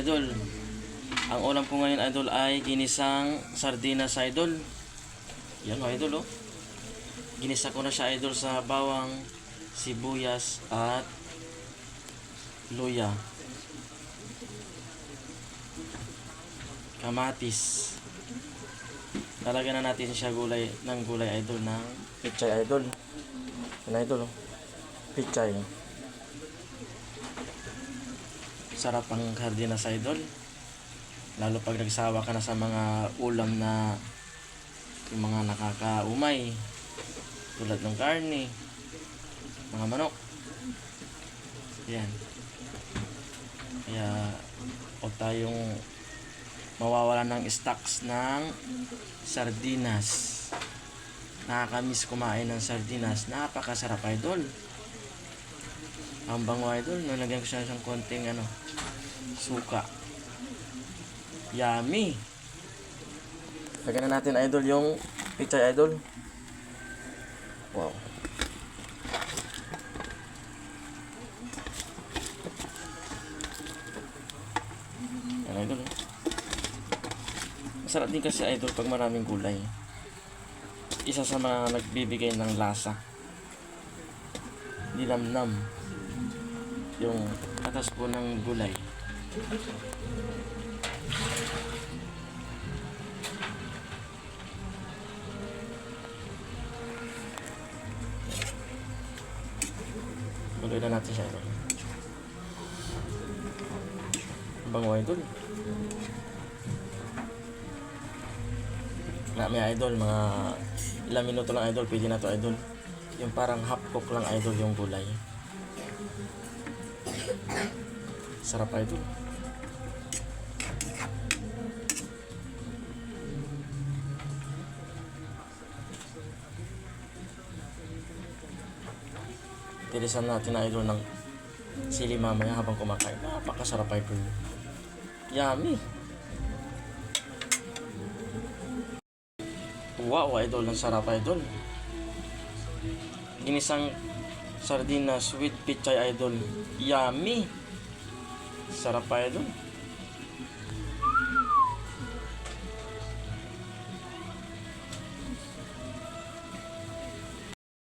Idol, ang ulam ko ngayon idol ay ginisang sardinas idol. Yan o idol oh. Ginisa ko na siya idol sa bawang, sibuyas at luya. Kamatis. Lalagyan na natin siya gulay idol ng pichay idol. Yan idol oh. Pichay. Sarap ang sardinas idol. Lalo pag nagsawa ka na sa mga ulam na yung mga nakakaumay tulad ng karne, mga manok. Yan. Kaya huwag tayong mawawalan ng stocks ng sardinas. Nakakamiss kumain ng sardinas. Napakasarap idol. Ang bango idol. Nalagyan ko siya ng konting suka. Yummy. Lagyan na natin idol yung pichay idol. Wow. Yan idol. Masarap din kasi idol pag maraming gulay. Isa sa mga nagbibigay ng lasa. Dinamnam yung katas po ng gulay. Tuloy na natin siya idol. Bango idol. May idol, mga ilang minuto lang idol, pwede na to idol. Yung parang half cook lang idol yung gulay. Sarap idol. Tirisan natin na idol ng sili mamaya habang kumakain. Napakasarap idol. Yummy. Wow idol, ang sarap idol. Ginisang sardinas with pichay idol. Yummy. Sarap idol.